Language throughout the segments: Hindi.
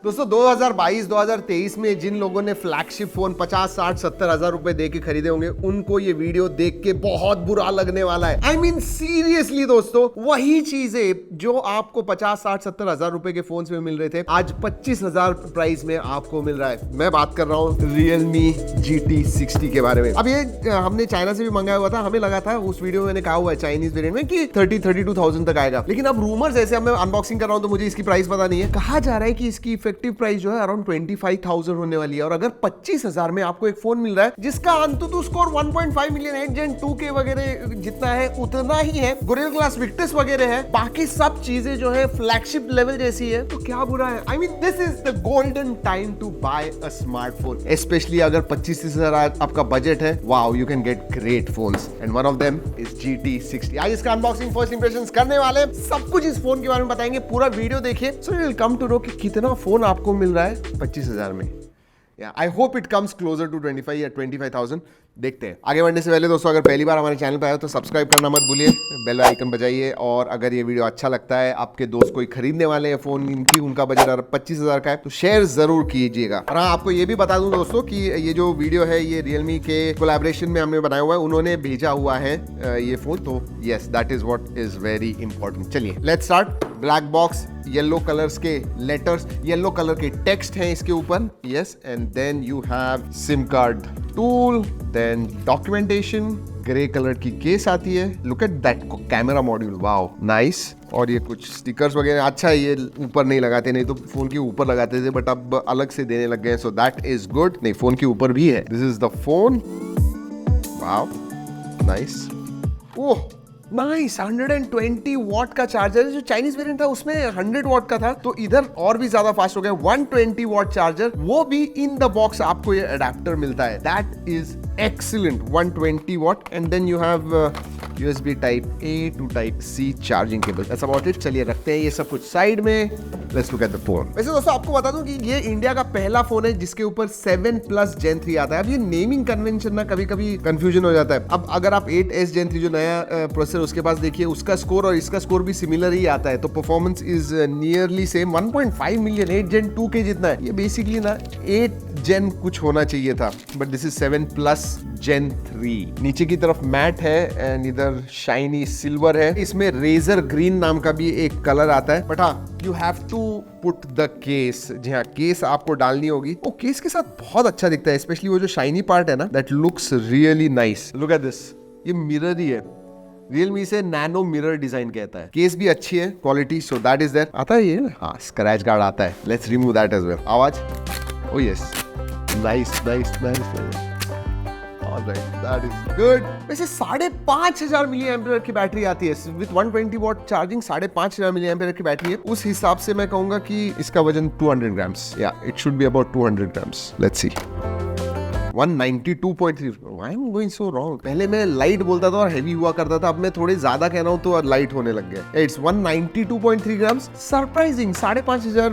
दोस्तों 2022-2023 में जिन लोगों ने फ्लैगशिप फोन 50, 60, 70 हजार रुपए दे के खरीदे होंगे उनको ये वीडियो देख के बहुत बुरा लगने वाला है। आई मीन सीरियसली दोस्तों, वही चीजें जो आपको 50, 60, 70 हजार रुपए के फोन में मिल रहे थे आज 25,000 प्राइस में आपको मिल रहा है। मैं बात कर रहा हूँ Realme GT60 के बारे में। अब ये हमने चाइना से भी मंगाया हुआ था, हमें लगा था उस वीडियो में मैंने कहा हुआ है चाइनीज वेरिएंट में कि 32,000 तक आएगा, लेकिन अब रूमर्स ऐसे अब मैं अनबॉक्सिंग कर रहा हूँ तो मुझे इसकी प्राइस पता नहीं है। कहा जा रहा है कि इसकी इफेक्टिव प्राइस जो है अराउंड 25,000 होने वाली है, और अगर 25,000 में आपको एक फोन मिल रहा है जिसका अंतुतु स्कोर 1.5 मिलियन 8 Gen 2K वगैरह जितना है उतना ही है, गोरिल्ला ग्लास विक्टस वगैरह है, बाकी सब चीजें जो है फ्लैगशिप लेवल जैसी है, तो क्या बुरा है। I mean this is the golden time to buy a smartphone, specially अगर 25,000 आपका बजट है। Wow, you can get great phones and one of them is GT60। आज इसका अनबॉक्सिंग फर्स्ट इंप्रेशंस करने वाले, सब कुछ इस फोन के बारे में बताएंगे, पूरा वीडियो देखिए so you will come to know कि कितना फोन आपको मिल रहा है 25,000 में। I hope it comes closer to 25 या 25,000। देखते हैं। आगे बढ़ने से पहले दोस्तों, अगर पहली बार हमारे चैनल पर आए हो तो सब्सक्राइब करना मत भूलिए, बेल आइकन बजाइए, और अगर ये वीडियो अच्छा लगता है, आपके दोस्त कोई खरीदने वाले हैं फोन, इनकी उनका बजट 25,000 का है, तो शेयर जरूर कीजिएगा। और हाँ, आपको ये भी बता दूं दोस्तों कि ये जो वीडियो है ये Realme के कोलैबोरेशन में हमने बनाया हुआ है, उन्होंने भेजा हुआ है ये फोन, तो yes that is what is very important. चलिए let's start. Black box, yellow colours के लेटर्स, येलो कलर के टेक्स्ट हैं इसके ऊपर, yes, and then you have SIM card tool, then documentation, grey colour की केस आती है, look at that camera module, wow nice. और ये कुछ स्टिकर्स वगैरह, अच्छा है ये ऊपर नहीं लगाते, नहीं तो फोन के ऊपर लगाते थे, बट अब अलग से देने लग गए, सो दैट इज गुड। नहीं, फोन के ऊपर भी है, this is the phone, wow nice. Oh nice, 120 what का चार्जर है। जो चाइनीज वेरिएंट था उसमें 100 वॉट का था, तो इधर और भी ज्यादा फास्ट हो गया, 120 वॉट चार्जर, वो भी इन द बॉक्स आपको ये अडेप्टर मिलता है, that is excellent. 120 watt and then you have USB type A to type C charging cable. That's about it. चलिए रखते हैं ये सब कुछ साइड में, let's look at the phone. वैसे दोस्तों आपको बता दूं कि ये इंडिया का पहला फोन है जिसके ऊपर 7+ Gen 3 आता है। अब ये नेमिंग कन्वेंशन ना कभी कभी कंफ्यूजन हो जाता है। अब अगर आप 8S Gen 3 जो नया प्रोसेसर उसके पास देखिए, उसका स्कोर और इसका स्कोर भी सिमिलर ही आता है, तो performance is nearly same. 1.5 million 8 Gen 2K जितना है, ये बेसिकली ना 8 Gen कुछ होना चाहिए था, बट दिस इज 7+ Gen 3। नीचे की तरफ मैट है एंड इधर शाइनी सिल्वर है। इसमें रेजर ग्रीन नाम का भी एक कलर आता है, बट हाँ you have to put the case. जी हाँ, केस आपको डालनी होगी। वो केस के साथ बहुत अच्छा दिखता है, स्पेशली वो जो शाइनी पार्ट है ना, that looks really nice. Look at this, ये मिरर ही है, Realme से नैनो मिरर डिजाइन कहता है। केस भी अच्छी है, quality, so that is there. आता है ये, हाँ स्क्रैच गार्ड आता है, let's remove that as well. आवाज, oh yes, nice nice nice, alright, that is good. वैसे 5,500 मिली एम्पियर की बैटरी आती है with 120 watt charging. 5,500 milliampere की बैटरी है, उस हिसाब से मैं कहूंगा कि इसका वजन 200 ग्राम्स, या it should be about 200 grams. Let's see. 192.3। Why am I going so wrong? पहले मैं लाइट बोलता था और हैवी हुआ करता था, अब मैं थोड़े ज्यादा कह रहा हूँ तो लाइट होने लग गया। It's 192.3 grams, surprising. 5,500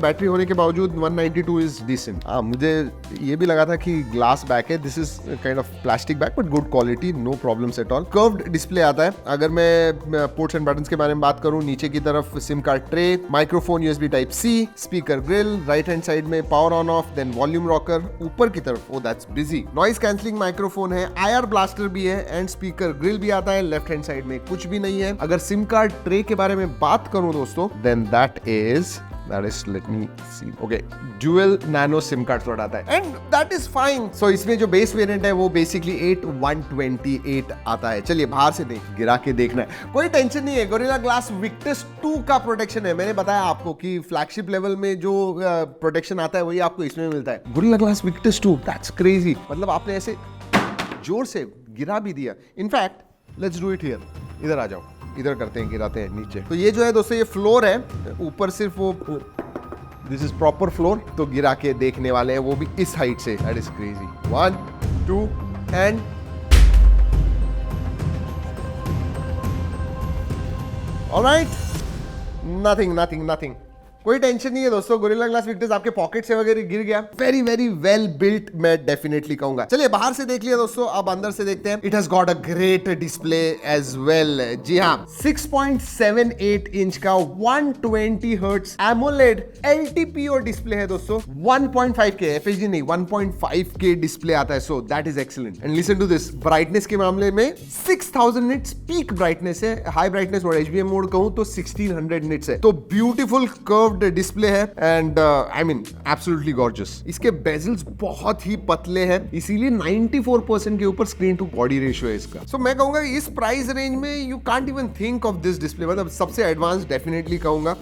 बैटरी होने के बावजूद 192 इज डिसेंट। हाँ, मुझे ये भी लगा था कि ग्लास बैक है, this is kind of plastic back but good quality, no problems at all. Curved display आता है। अगर मैं पोर्ट्स एंड बटन्स के बारे में बात करूँ, नीचे की तरफ SIM card tray, microphone USB type C, speaker grille, right hand side में power on off, then volume rocker, ऊपर की तरफ that's busy, noise cancelling microphone है, IR ब्लास्टर भी है एंड स्पीकर ग्रिल भी आता है। लेफ्ट हैंड साइड में कुछ भी नहीं है। अगर सिम कार्ड ट्रे के बारे में बात करूं दोस्तों, then that is let me see, okay, dual nano SIM card slot आता है and that is fine. So इसमें जो बेस वेरिएंट है वो बेसिकली 8128 आता है। चलिए बाहर से गिरा के देखना है, कोई टेंशन नहीं है। गोरिल्ला ग्लास विक्टस 2 का प्रोटेक्शन है। मैंने बताया आपको कि फ्लैगशिप लेवल में जो प्रोटेक्शन आता है वही आपको इसमें मिलता है। Gorilla glass Victus 2, that's crazy. मतलब आपने ऐसे जोर से गिरा भी दिया। In fact let's do it here, इधर आ जाओ, इधर करते हैं, गिराते हैं नीचे। तो ये जो है दोस्तों, ये फ्लोर है, ऊपर सिर्फ वो, दिस इज प्रॉपर फ्लोर, तो गिरा के देखने वाले हैं वो भी इस हाइट से। That is crazy. 1 2 and alright, nothing nothing nothing, कोई टेंशन नहीं है दोस्तों, गोरिल्ला ग्लास विक्टर्स आपके पॉकेट से वगैरह गिर गया, वेरी वेरी वेल बिल्ट मैं डेफिनेटली कहूंगा। चलिए बाहर से देख लिया दोस्तों, अब अंदर से देखते हैं। It has got a great display as well. जी हाँ, 6.78 इंच का 120 हर्ट्ज एमोलेड LTPO डिस्प्ले है दोस्तों। 1.5K FHD नहीं, 1.5K डिस्प्ले आता है, so that is excellent. And listen to this, brightness के मामले में 6000 निट्स पीक ब्राइटनेस है, high brightness mode HBM mode कहूं तो 1600 निट्स है। तो ब्यूटीफुल कर्व्ड डिस्प्ले है and I mean absolutely gorgeous. इसके बेजल्स बहुत ही पतले हैं, इसीलिए 94% के ऊपर स्क्रीन टू बॉडी रेशियो है इसका। सो मैं कहूंगा इस प्राइस रेंज में you can't even think of this display, मतलब सबसे एडवांस डेफिनेटली कहूंगा।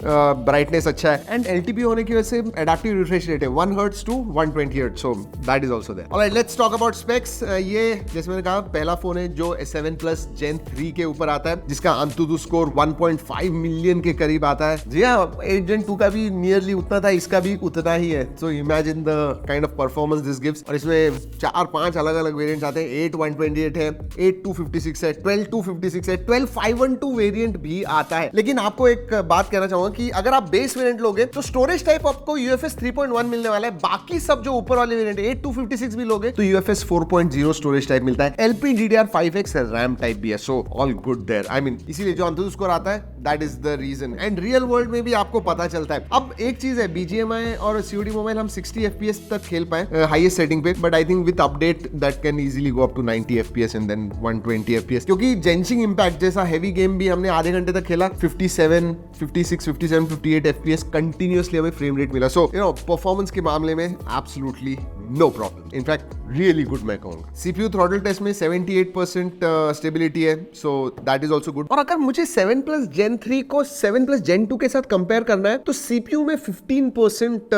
ब्राइटनेस अच्छा है एंड LTPO होने की वजह से एडाप्टिव रिफ्रेश रेट है 1 hertz to 120 hertz, so that is also there. Alright, let's talk about specs. ये जैसे मैंने कहा पहला फोन है जो S7 Plus Gen 3 के ऊपर आता है, जिसका AnTuTu स्कोर 1.5 मिलियन के करीब आता है। जी हाँ, 8 Gen 2 का भी नियरली उतना था, इसका भी उतना ही है। So imagine the kind of performance this gives. और इसमें 4-5 अलग अलग वेरिएंट्स आते हैं। 8/128 है, 8/256 है, 12/256 है, 12/512 वेरिएंट भी आता है। लेकिन आपको एक बात कहना चाहूंगा कि अगर आप बेस वेरिएंट लोगे तो स्टोरेज टाइप आपको UFS 3.1 मिलने वाला है। बाकी सब जो ऊपर वाले वेरिएंट 8/256 भी लोगे तो UFS 4.0 स्टोरेज टाइप मिलता है। LPDDR5X रैम टाइप भी है, so all good there. I mean इसीलिए जो AnTuTu स्कोर आता है that is the reason. And real world में भी आपको पता चलता है। अब एक चीज है, BGMI और COD मोबाइल हम 60 FPS तक खेल पाए हाईएस्ट सेटिंग पे, but I think with update that can easily go up to 90 FPS and then 120 FPS, क्योंकि जेंशिंग इंपैक्ट जैसा हेवी गेम भी हमने आधे घंटे तक खेला, 57, 56, 57, 58 FPS कंटिन्यूअसली हमें फ्रेम रेट मिला। सो यू नो परफॉर्मेंस के मामले में absolutely no problem, in fact really good मैं कहूंगा। CPU थ्रॉटल टेस्ट में 78% स्टेबिलिटी है, so that is also good. और अगर मुझे 7 Plus Gen 3 को 7 Plus Gen 2 के साथ कंपेयर करना है तो CPU में 15%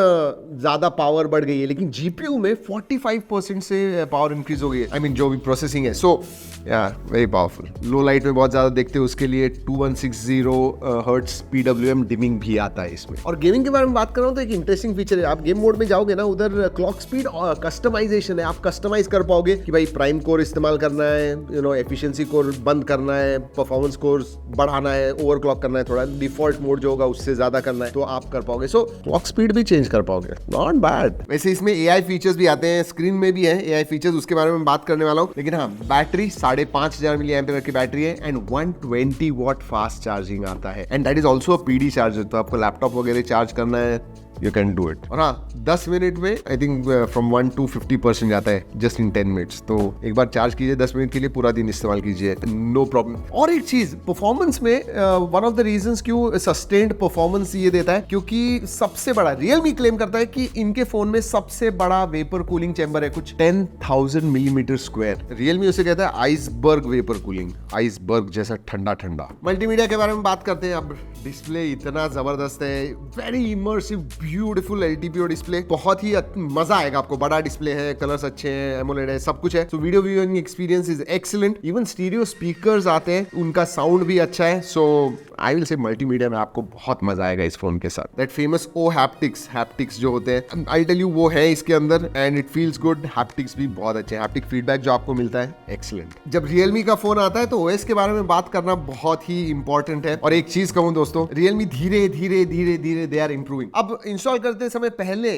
ज्यादा पावर बढ़ गई है, लेकिन GPU में 45% से पावर इंक्रीज हो गई है। आई मीन जो भी प्रोसेसिंग है, सो यार वेरी पावरफुल। लो लाइट में बहुत ज्यादा देखते हो उसके लिए 2160 हर्ट्ज PWM डिमिंग भी आता है इसमें। और गेमिंग के बारे में बात कर रहा हूं तो एक इंटरेस्टिंग फीचर है, आप गेम मोड में जाओगे ना, उधर क्लॉक स्पीड और कस्टमाइजेशन है। आप कस्टमाइज कर पाओगे कि भाई प्राइम कोर इस्तेमाल करना है, यू नो एफिशिएंसी कोर बंद करना है, परफॉर्मेंस कोर बढ़ाना है, ओवरक्लॉक करना है, थोड़ा डिफॉल्ट मोड जो होगा उससे ज्यादा करना है, तो आप कर पाओगे। सो क्लॉक स्पीड भी चेंज कर पाओगे, नॉट बैड। वैसे इसमें AI फीचर्स भी आते हैं, स्क्रीन में भी है AI फीचर्स, उसके बारे में बात करने वाला हूं। लेकिन हाँ, बैटरी 5500 mAh की बैटरी है एंड 120 वॉट फास्ट चार्जिंग आता है and that is also PD charger. तो आपको लैपटॉप वगैरह चार्ज करना है, यू कैन डू इट। और हाँ, 10 मिनट में आई थिंक फ्रॉम 1 to 50% जाता है जस्ट इन 10 मिनट्स। तो एक बार चार्ज कीजिए 10 मिनट के लिए, पूरा दिन इस्तेमाल कीजिए, नो प्रॉब्लम। और एक चीज परफॉर्मेंस में, वन ऑफ द रीजंस क्यों सस्टेन्ड परफॉर्मेंस ये देता है, क्योंकि सबसे बड़ा Realme क्लेम करता है कि इनके फोन में सबसे बड़ा वेपर कूलिंग चैम्बर है, कुछ 10,000 मिलीमीटर स्क्वायर। Realme उसे कहता है आइसबर्ग वेपर कूलिंग, आइसबर्ग जैसा ठंडा ठंडा। मल्टीमीडिया के बारे में बात करते हैं अब। डिस्प्ले इतना जबरदस्त है, very immersive beautiful LTPO display, बहुत ही मजा आएगा आपको। बड़ा डिस्प्ले है, कलर्स अच्छे हैं, एमोलेड है, सब कुछ है। So video viewing experience is excellent. Even stereo speakers आते हैं, उनका साउंड भी अच्छा है। सो आई विल से मल्टीमीडिया में आपको बहुत मजा आएगा इस फोन के साथ। दैट फेमस हैप्टिक्स जो होते हैं, आई टेल यू वो है इसके अंदर and it feels good. Haptics भी बहुत अच्छे हैं, हैप्टिक फीडबैक जो आपको मिलता है एक्सीलेंट। जब Realme का फोन आता है तो OS के बारे में बात करना बहुत ही इंपॉर्टेंट है। और एक चीज कहूं दोस्तों, Realme धीरे धीरे दे आर इंप्रूविंग। अब इंस्टॉल करते समय पहले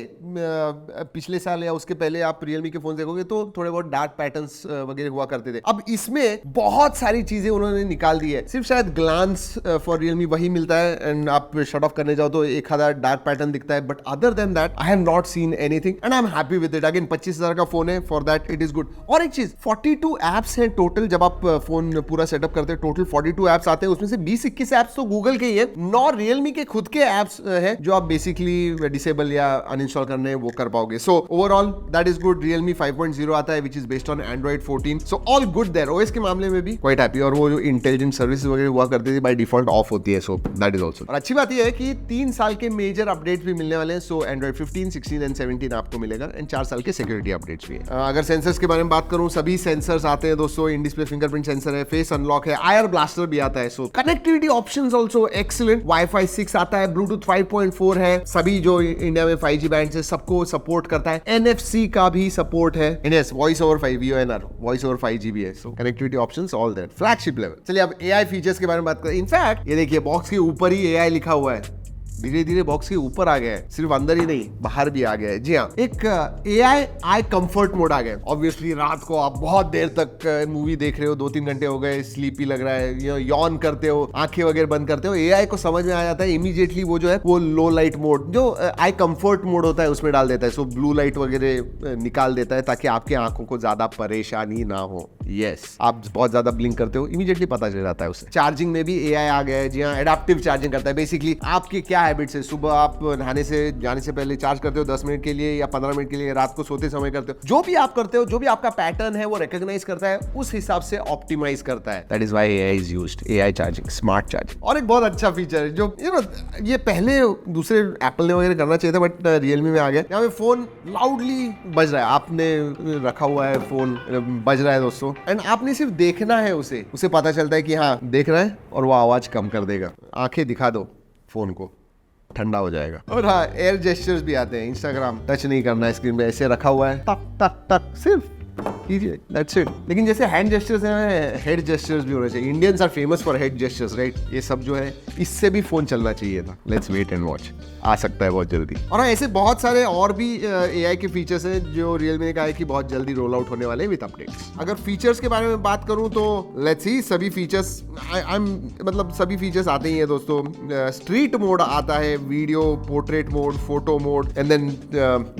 पिछले साल या उसके पहले आप Realme के फोन देखोगे तो थोड़े बहुत डार्क पैटर्न्स वगैरह हुआ करते थे। अब इसमें बहुत सारी चीजें उन्होंने निकाल दी है। सिर्फ शायद ग्लांस फॉर Realme वही मिलता है एंड आप शट ऑफ करने जाओ तो 1000 डार्क पैटर्न दिखता है, but other than that I have not seen anything and I am happy with it. Again 25,000 का फोन है, for that it is good. और एक चीज, 42 एप्स हैं टोटल। जब आप फोन पूरा सेटअप करते हैं टोटल 42 एप्स आते हैं, उसमें से 20-21 एप्स तो गूगल के ही है, 9 Realme के खुद के एप्स है जो आप बेसिकली डिसेबल या अनइंस्टॉल करने हैं वो कर पाओगे। So overall that is good. Realme 5.0 आता है which is based on Android 14, so all good there. OS के मामले में भी क्वाइट हैप्पी। और वो जो इंटेलिजेंट सर्विस वगैरह हुआ करती थी बाय डिफॉल्ट ऑफ होती है, सो दैट इज ऑल्सो। और अच्छी बात यह है कि 3 साल के मेजर अपडेट्स भी मिलने वाले हैं। सो Android 15, 16 एंड 17 आपको मिलेगा एंड 4 साल के सिक्योरिटी अपडेट्स भी है। अगर सेंसर्स के बारे में बात करूं, सभी सेंसर्स आते हैं दोस्तों। इन डिस्प्ले फिंगरप्रिंट सेंसर है, फेस अनलॉक है, IR ब्लास्टर भी आता है। So connectivity options also excellent. Wi-Fi 6 आता है, Bluetooth 5.4 है, सभी जो इंडिया में 5G बैंड है सबको सपोर्ट करता है। NFC का भी सपोर्ट है, voice over 5 VoNR, voice over 5G भी है। So connectivity options all that, flagship level. चलिए अब AI फीचर्स के बारे में बात करें। इनफैक्ट ये देखिए बॉक्स के ऊपर ही AI लिखा हुआ है, धीरे धीरे बॉक्स के ऊपर आ गया है, सिर्फ अंदर ही नहीं बाहर भी आ गया है। जी हाँ, एक AI आई कंफर्ट मोड आ गया। ऑब्वियसली रात को आप बहुत देर तक मूवी देख रहे हो, 2-3 घंटे हो गए, स्लीपी लग रहा है, यॉन करते हो, आंखें वगैरह बंद करते हो, AI को समझ में आ जाता है इमीडिएटली, वो जो है वो लो लाइट मोड जो आई कंफर्ट मोड होता है उसमें डाल देता है। सो ब्लू लाइट वगैरह निकाल देता है ताकि आपकी आंखों को ज्यादा परेशानी ना हो। यस, आप बहुत ज्यादा ब्लिंक करते हो, इमीडिएटली पता चल जाता है उसे। चार्जिंग में भी AI आ गया है। जी हाँ, एडाप्टिव चार्जिंग करता है। बेसिकली आपकी क्या हैबिट्स है, सुबह आप नहाने से जाने से पहले चार्ज करते हो 10 मिनट के लिए या 15 मिनट के लिए, रात को सोते समय करते हो, जो भी आप करते हो, जो भी आपका पैटर्न है वो रिकॉग्नाइज करता है, उस हिसाब से ऑप्टिमाइज करता है। That is why AI is used, AI charging, smart charging. और एक बहुत अच्छा फीचर है जो ये पहले दूसरे एप्पल ने वगैरह करना चाहिए था, बट रियलमी में आ गया। यहाँ पे फोन लाउडली बज रहा है, आपने रखा हुआ है फोन बज रहा है दोस्तों, एंड आपने सिर्फ देखना है उसे पता चलता है कि हाँ देख रहा है, और वो आवाज कम कर देगा। आंखें दिखा दो फोन को, ठंडा हो जाएगा। और हाँ, एयर जेस्चर्स भी आते हैं। इंस्टाग्राम टच नहीं करना है स्क्रीन पे, ऐसे रखा हुआ है, टक टक टक सिर्फ कीजिए, दैट्स इट। लेकिन जैसे हैंड जेस्चर्स हैं, हेड जेस्चर्स भी होने चाहिए। Indians are famous for head gestures, right? ये सब जो है इससे भी फोन चलना चाहिए था। लेट्स वेट एंड वॉच, आ सकता है बहुत जल्दी। और ऐसे बहुत सारे और भी AI के फीचर्स हैं जो रियलमी ने कहा है कि बहुत जल्दी रोल आउट होने वाले हैं विद अपडेट्स। अगर फीचर्स के बारे में बात करूं तो लेट्स सी, सभी फीचर्स मतलब सभी फीचर्स आते ही हैं दोस्तों। स्ट्रीट मोड आता है, video portrait mode, photo mode, and then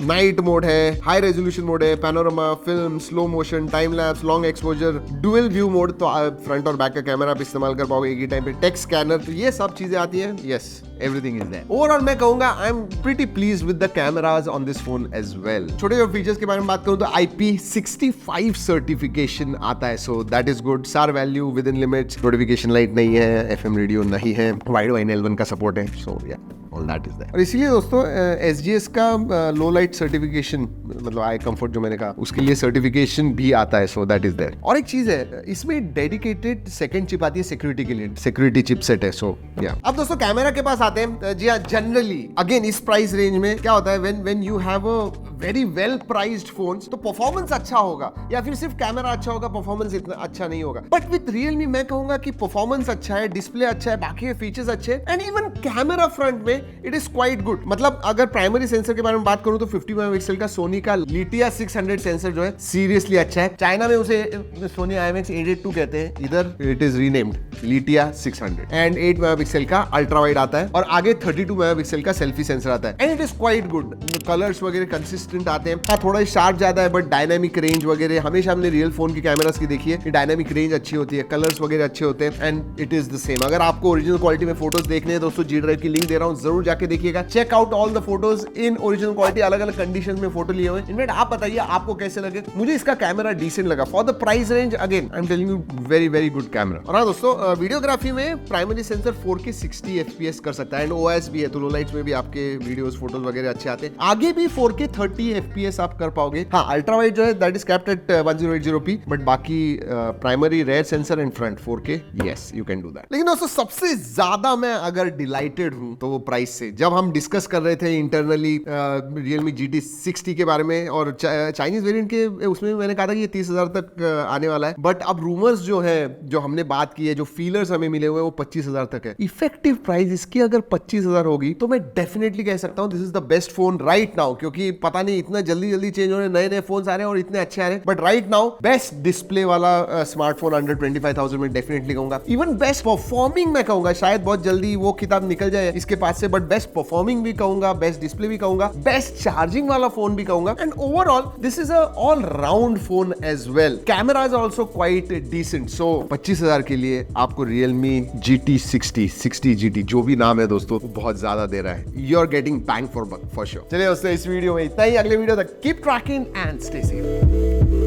night mode है, हाई रेजोल्यूशन मोड है, panorama, film, slow motion, time lapse, long exposure, dual view mode, तो फ्रंट और बैक का कैमरा आप इस्तेमाल कर पाओगे एक ही टाइम पे, टेक्स्ट स्कैनर, तो ये सब चीजें आती हैं। Yes, everything is there. Overall मैं कहूंगा I am pretty pleased with the cameras on this phone as well. छोटे जो फीचर्स के बारे में बात करूं तो IP65 सर्टिफिकेशन आता है, सो दैट इज गुड। सार value with in limits, notification light नहीं है, FM रेडियो नहीं है, वाइड वाइन L1 का सपोर्ट है, सो या ऑल दैट इज देयर। और इसीलिए दोस्तों SGS का लो लाइट सर्टिफिकेशन, मतलब आई कंफर्ट जो मैंने कहा, उसके लिए सर्टिफिकेशन भी आता है, सो दैट इज देयर। और एक चीज है, इसमें डेडिकेटेड सेकंड चिप आती है सिक्योरिटी के लिए, सिक्योरिटी चिपसेट है, सो या। अब दोस्तों कैमरा के पास आते हैं। जी हाँ, जनरली अगेन इस प्राइस रेंज में क्या होता है, when you have a very well priced phones, तो परफॉर्मेंस अच्छा होगा, या फिर सिर्फ कैमरा अच्छा होगा, परफॉर्मेंस इतना अच्छा नहीं होगा। बट विद रियलमी मैं कहूंगा कि परफॉर्मेंस अच्छा है, डिस्प्ले अच्छा है, बाकी फीचर्स अच्छे हैं, एंड इवन कैमरा फ्रंट में इट इज क्वाइट गुड। मतलब अगर प्राइमरी सेंसर के बारे में बात करूं तो 50 मेगापिक्सल का सोनी का लिटिया 600 सेंसर जो है सीरियसली अच्छा है। चाइना में उसे सोनी IMX 882 कहते हैं, इधर it is renamed Lytia 600, and 8 megapixel का अल्ट्रा वाइड आता है, और आगे 32 मेगापिक्सल का सेल्फी सेंसर आता है, and it is quite good. Colours वगैरह कंसिस्टेंट आते हैं। हाँ, थोड़ा शार्प ज्यादा है, बट डायनामिक रेंज वगैरह हमेशा हमने रियल फोन की कैमरास की देखी है, डायनामिक रेंज अच्छी होती है, कलर्स वगैरह अच्छे होते हैं, and it is the same. अगर आपको ओरिजिनल क्वालिटी में फोटोज देखने हैं दोस्तों, G ड्राइव की लिंक दे रहा हूं, जरूर जाके देखिएगा। Check out all the photos in original quality, अलग अलग कंडीशन में फोटो लिए हुए। इनफैक्ट आप बताइए आपको कैसे लगे। मुझे इसका कैमरा डिसेंट लगा for the price range. Again I am telling you, very very good camera. और हाँ दोस्तों, वीडियोग्राफी में प्राइमरी सेंसर 4K 60 FPS कर सकता है, एंड OIS भी है, तो लो लाइट्स में भी आपके वीडियोस फोटोज वगैरह अच्छे आते हैं। आगे भी 4K 30 FPS आप कर पाओगे। हाँ, अल्ट्रा वाइड जो है that is capped at 1080p, but बाकी primary rear sensor and front 4K, yes you can do that. लेकिन दोस्तों सबसे ज्यादा मैं अगर डिलाइटेड हूं तो वो प्राइस से। जब हम डिस्कस कर रहे थे इंटरनली Realme GT 60 के बारे में, और चाइनीज वेरिएंट के उसमें मैंने कहा था कि ये 30,000 तक आने वाला है, बट अब रूमर्स जो है, जो हमने बात की है, जो फीलर्स हमें मिले हुए, वो 25,000 तक है। इफेक्टिव प्राइस इसकी अगर 25,000 होगी तो मैं डेफिनेटली कह सकता हूं this is the best phone right now, क्योंकि पता नहीं इतना जल्दी चेंज हो रहे, नए नए फोन आ रहे हैं और इतने अच्छे आ रहे हैं, but right now best display वाला स्मार्टफोन अंडर 25,000 में डेफिनेटली कहूंगा। इवन बेस्ट परफॉर्मिंग मैं कहूंगा, शायद बहुत जल्दी वो किताब निकल जाए इसके पास से, बट बेस्ट परफॉर्मिंग भी कहूंगा, बेस्ट डिस्प्ले भी कहूंगा, बेस्ट चार्जिंग वाला फोन भी कहूंगा, and overall this is a all round phone as well. Camera is also quite decent. So 25,000 के लिए आपको Realme GT 60 GT जो भी नाम है दोस्तों, बहुत ज्यादा दे रहा है। You are getting bang for buck for sure. चलिए दोस्तों, इस वीडियो में इतना ही। अगले वीडियो तक keep trekking and stay safe.